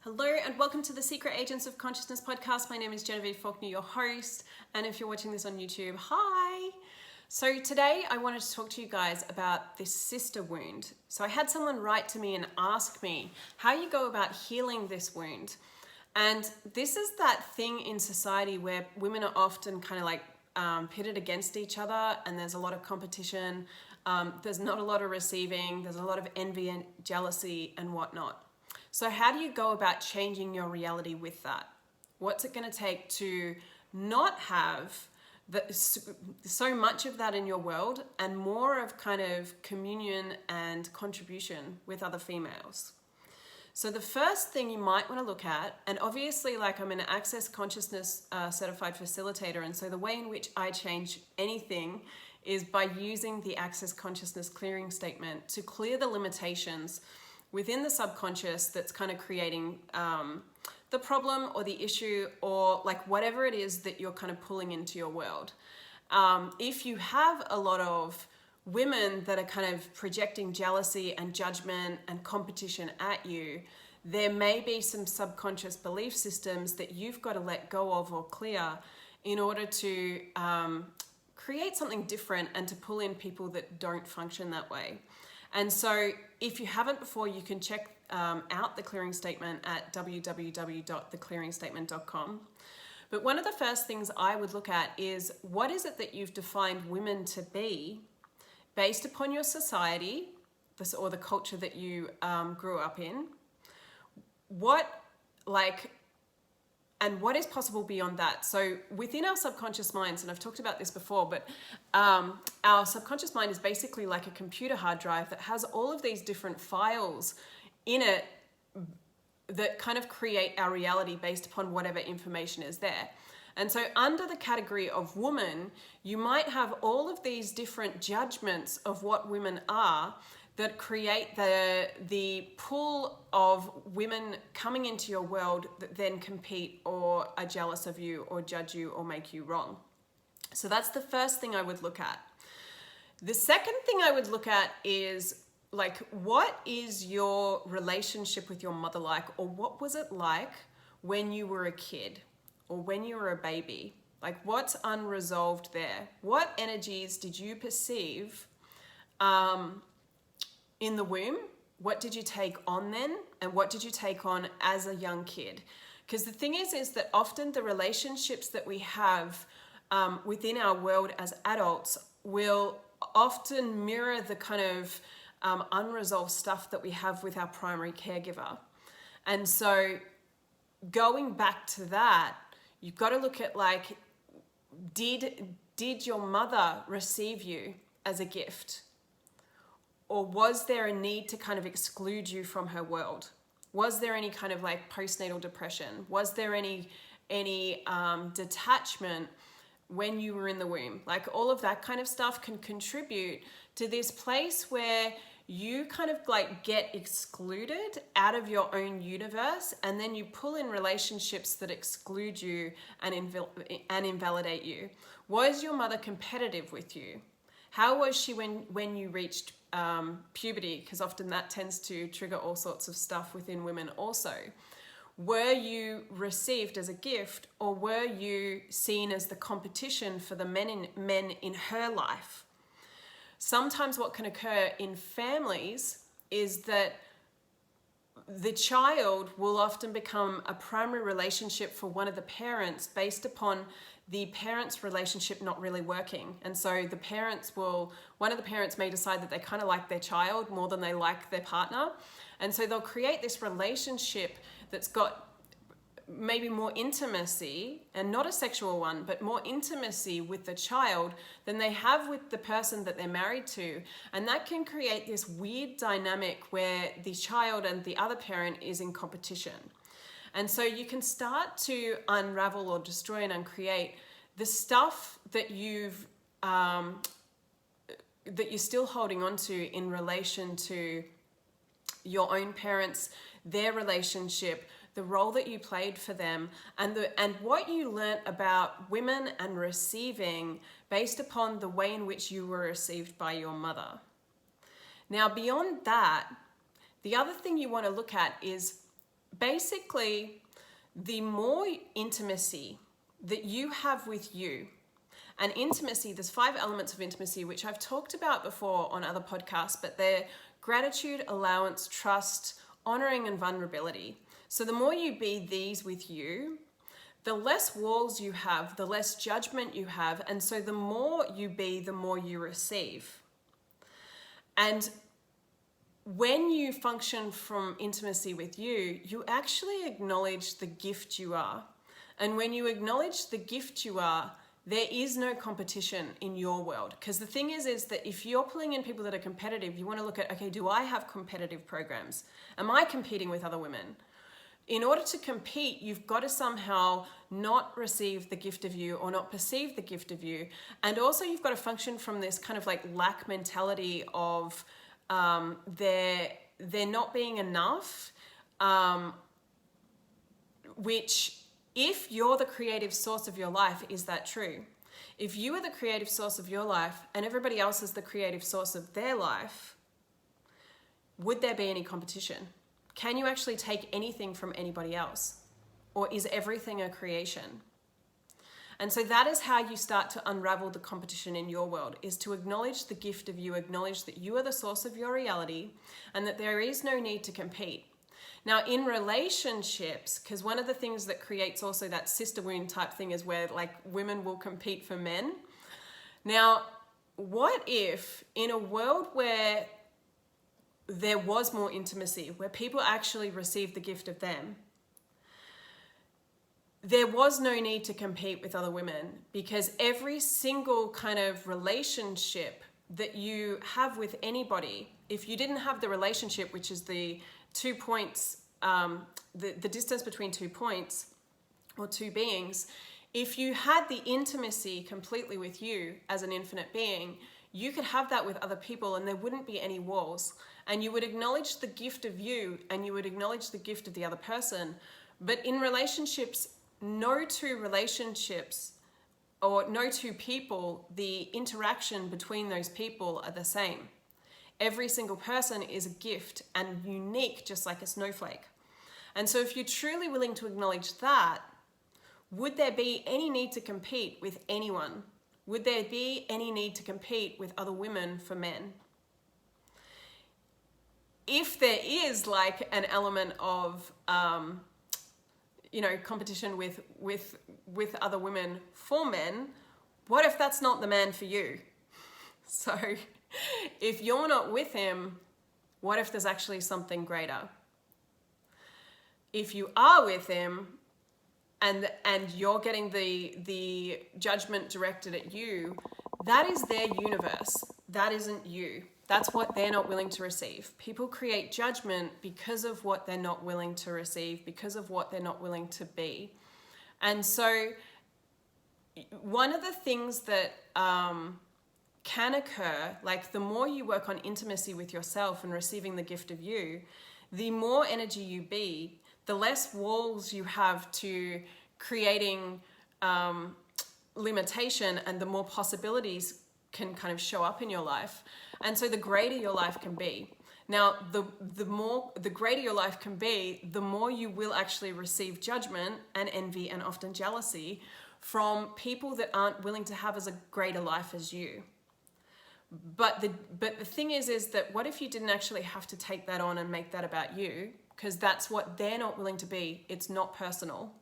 Hello and welcome to the Secret Agents of Consciousness podcast. My name is Genevieve Faulkner, your host, and if you're watching this on YouTube, hi! So today I wanted to talk to you guys about this sister wound. So I had someone write to me and ask me how you go about healing this wound. And this is that thing in society where women are often kind of like pitted against each other, and there's a lot of competition, there's not a lot of receiving, there's a lot of envy and jealousy and whatnot. So how do you go about changing your reality with that? What's it going to take to not have so much of that in your world and more of kind of communion and contribution with other females? So the first thing you might want to look at, and obviously like I'm an Access Consciousness certified facilitator, and so the way in which I change anything is by using the Access Consciousness clearing statement to clear the limitations within the subconscious that's kind of creating the problem or the issue or like whatever it is that you're kind of pulling into your world. If you have a lot of women that are kind of projecting jealousy and judgment and competition at you, there may be some subconscious belief systems that you've got to let go of or clear in order to create something different and to pull in people that don't function that way. And so if you haven't before, you can check out the clearing statement at www.theclearingstatement.com. But one of the first things I would look at is what is it that you've defined women to be based upon your society or the culture that you grew up in? And what is possible beyond that? So within our subconscious minds, and I've talked about this before, but our subconscious mind is basically like a computer hard drive that has all of these different files in it that kind of create our reality based upon whatever information is there. And so under the category of woman, you might have all of these different judgments of what women are that create the pool of women coming into your world that then compete or are jealous of you or judge you or make you wrong. So that's the first thing I would look at. The second thing I would look at is like, what is your relationship with your mother like, or what was it like when you were a kid or when you were a baby? Like, what's unresolved there? What energies did you perceive in the womb? What did you take on then? And what did you take on as a young kid? Because the thing is that often the relationships that we have within our world as adults will often mirror the kind of unresolved stuff that we have with our primary caregiver. And so going back to that, you've got to look at like, did your mother receive you as a gift? Or was there a need to kind of exclude you from her world? Was there any kind of like postnatal depression? Was there any detachment when you were in the womb? Like all of that kind of stuff can contribute to this place where you kind of like get excluded out of your own universe, and then you pull in relationships that exclude you and invalidate you. Was your mother competitive with you? How was she when you reached puberty? Because often that tends to trigger all sorts of stuff within women also. Were you received as a gift, or were you seen as the competition for the men in her life? Sometimes what can occur in families is that the child will often become a primary relationship for one of the parents based upon the parents' relationship not really working. And so one of the parents may decide that they kind of like their child more than they like their partner. And so they'll create this relationship that's got maybe more intimacy, and not a sexual one, but more intimacy with the child than they have with the person that they're married to. And that can create this weird dynamic where the child and the other parent is in competition. And so you can start to unravel or destroy and uncreate the stuff that you're still holding on to in relation to your own parents, their relationship, the role that you played for them, and what you learnt about women and receiving based upon the way in which you were received by your mother. Now, beyond that, the other thing you want to look at is basically, the more intimacy that you have with you, and intimacy, there's 5 elements of intimacy, which I've talked about before on other podcasts, but they're gratitude, allowance, trust, honoring, and vulnerability. So the more you be these with you, the less walls you have, the less judgment you have, and so the more you be, the more you receive. And when you function from intimacy with you, you actually acknowledge the gift you are. And when you acknowledge the gift you are, there is no competition in your world. Because the thing is that if you're pulling in people that are competitive, you want to look at, okay, do I have competitive programs? Am I competing with other women? In order to compete, you've got to somehow not receive the gift of you or not perceive the gift of you. And also you've got to function from this kind of like lack mentality of there not being enough, which if you're the creative source of your life, is that true? If you are the creative source of your life and everybody else is the creative source of their life, would there be any competition? Can you actually take anything from anybody else? Or is everything a creation? And so that is how you start to unravel the competition in your world, is to acknowledge the gift of you, acknowledge that you are the source of your reality and that there is no need to compete. Now in relationships, because one of the things that creates also that sister wound type thing is where like women will compete for men. Now, what if in a world where there was more intimacy, where people actually received the gift of them, there was no need to compete with other women, because every single kind of relationship that you have with anybody, if you didn't have the relationship, which is the 2 points, the distance between 2 points or 2 beings, if you had the intimacy completely with you as an infinite being, you could have that with other people and there wouldn't be any walls. And you would acknowledge the gift of you and you would acknowledge the gift of the other person. But in relationships, no 2 relationships or no 2 people, the interaction between those people are the same. Every single person is a gift and unique, just like a snowflake. And so if you're truly willing to acknowledge that, would there be any need to compete with anyone? Would there be any need to compete with other women for men? If there is like an element of, competition with other women for men, what if that's not the man for you? So if you're not with him, what if there's actually something greater? If you are with him and you're getting the judgment directed at you, that is their universe. That isn't you. That's what they're not willing to receive. People create judgment because of what they're not willing to receive, because of what they're not willing to be. And so one of the things that can occur, like the more you work on intimacy with yourself and receiving the gift of you, the more energy you be, the less walls you have to creating limitation, and the more possibilities can kind of show up in your life. And so the greater your life can be. Now, the greater your life can be, the more you will actually receive judgment and envy and often jealousy from people that aren't willing to have as a greater life as you. But the thing is that what if you didn't actually have to take that on and make that about you? Because that's what they're not willing to be. It's not personal.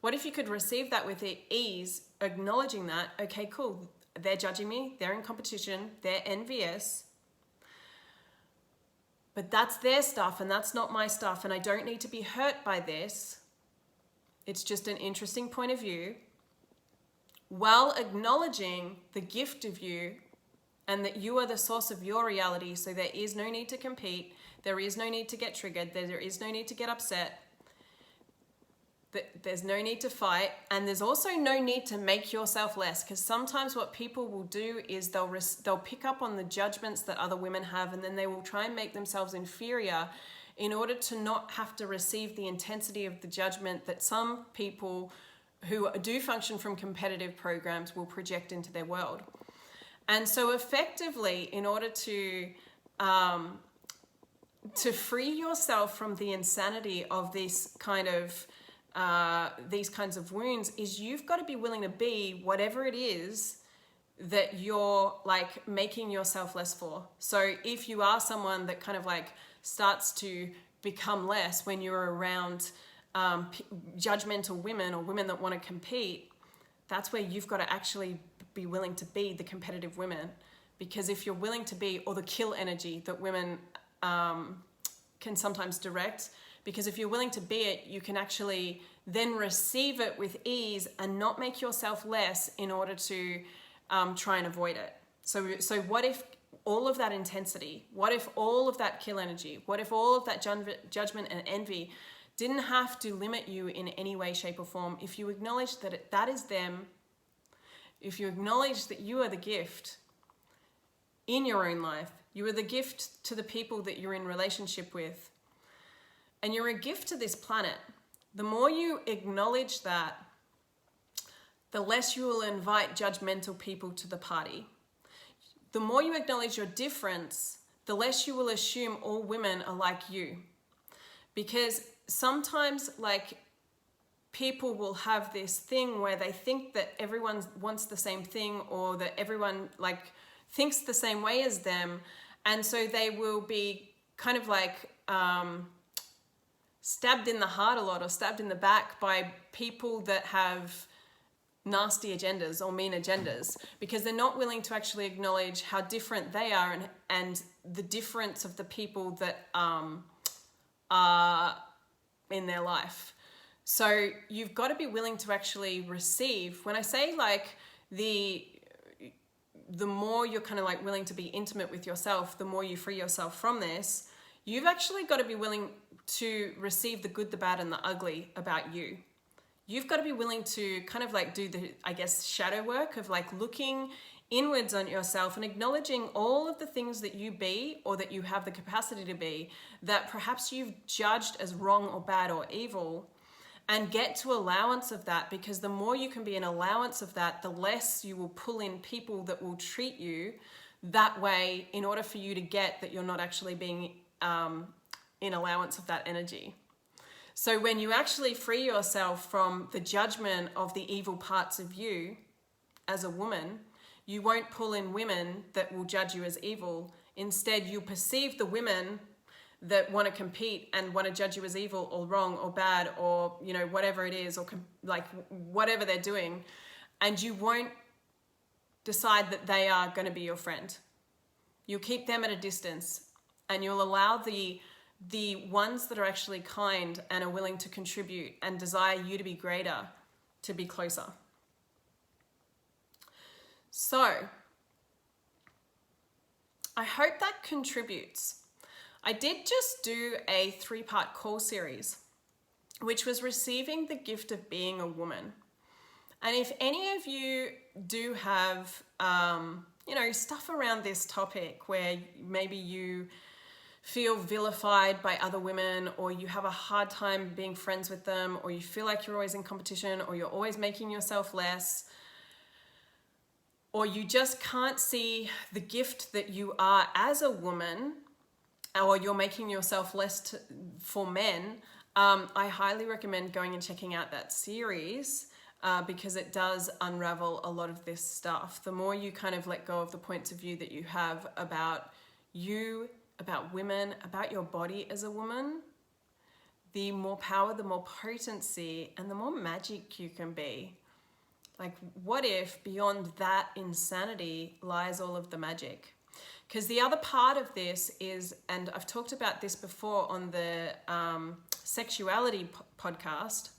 What if you could receive that with ease, acknowledging that, okay, cool, they're judging me, they're in competition, they're envious, but that's their stuff and that's not my stuff, and I don't need to be hurt by this. It's just an interesting point of view, while acknowledging the gift of you and that you are the source of your reality, so there is no need to compete, there is no need to get triggered, there is no need to get upset, there's no need to fight, and there's also no need to make yourself less, because sometimes what people will do is they'll pick up on the judgments that other women have, and then they will try and make themselves inferior in order to not have to receive the intensity of the judgment that some people who do function from competitive programs will project into their world. And so effectively, in order to to free yourself from the insanity of these kinds of wounds is you've got to be willing to be whatever it is that you're like making yourself less for. So if you are someone that kind of like starts to become less when you're around judgmental women or women that want to compete, that's where you've got to actually be willing to be the competitive women. Because if you're willing to be, or the kill energy that women can sometimes direct, because if you're willing to be it, you can actually then receive it with ease and not make yourself less in order to try and avoid it. So what if all of that intensity, what if all of that kill energy, what if all of that judgment and envy didn't have to limit you in any way, shape or form? If you acknowledge that that is them, if you acknowledge that you are the gift in your own life, you are the gift to the people that you're in relationship with, and you're a gift to this planet. The more you acknowledge that, the less you will invite judgmental people to the party. The more you acknowledge your difference, the less you will assume all women are like you. Because sometimes like people will have this thing where they think that everyone wants the same thing, or that everyone like thinks the same way as them. And so they will be kind of like stabbed in the heart a lot, or stabbed in the back by people that have nasty agendas or mean agendas, because they're not willing to actually acknowledge how different they are and the difference of the people that are in their life. So you've got to be willing to actually receive. When I say like the more you're kind of like willing to be intimate with yourself, the more you free yourself from this, you've actually got to be willing to receive the good, the bad, and the ugly about you. You've got to be willing to kind of like do the, I guess, shadow work of like looking inwards on yourself and acknowledging all of the things that you be, or that you have the capacity to be, that perhaps you've judged as wrong or bad or evil, and get to allowance of that. Because the more you can be an allowance of that, the less you will pull in people that will treat you that way, in order for you to get that you're not actually being in allowance of that energy. So when you actually free yourself from the judgment of the evil parts of you as a woman, you won't pull in women that will judge you as evil. Instead, you perceive the women that want to compete and want to judge you as evil or wrong or bad, or, you know, whatever it is, or like whatever they're doing. And you won't decide that they are going to be your friend. You'll keep them at a distance, and you'll allow the ones that are actually kind and are willing to contribute and desire you to be greater to be closer. So I hope that contributes. I did just do a 3-part call series, which was receiving the gift of being a woman. And if any of you do have, stuff around this topic where maybe you feel vilified by other women, or you have a hard time being friends with them, or you feel like you're always in competition, or you're always making yourself less, or you just can't see the gift that you are as a woman, or you're making yourself less for men, I highly recommend going and checking out that series, because it does unravel a lot of this stuff. The more you kind of let go of the points of view that you have about you, about women, about your body as a woman, the more power, the more potency, and the more magic you can be. Like, what if beyond that insanity lies all of the magic? Because the other part of this is, and I've talked about this before on the sexuality podcast,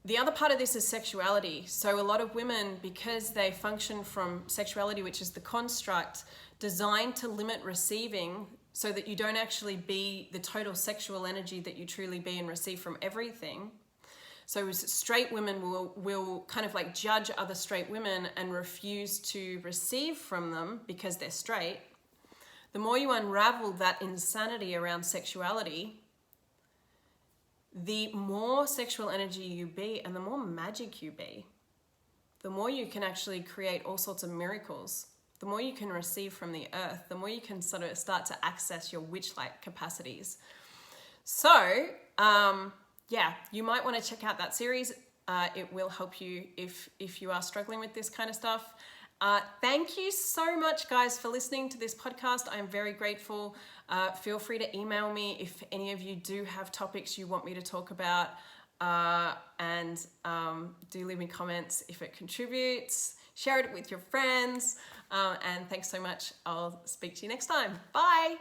the other part of this is sexuality. So a lot of women, because they function from sexuality, which is the construct designed to limit receiving, so that you don't actually be the total sexual energy that you truly be and receive from everything. So straight women will kind of like judge other straight women and refuse to receive from them because they're straight. The more you unravel that insanity around sexuality, the more sexual energy you be and the more magic you be, the more you can actually create all sorts of miracles the more you can receive from the earth, the more you can sort of start to access your witch-like capacities. So, yeah, you might want to check out that series. It will help you if you are struggling with this kind of stuff. Thank you so much, guys, for listening to this podcast. I'm very grateful. Feel free to email me if any of you do have topics you want me to talk about. And do leave me comments if it contributes. Share it with your friends. And thanks so much. I'll speak to you next time. Bye.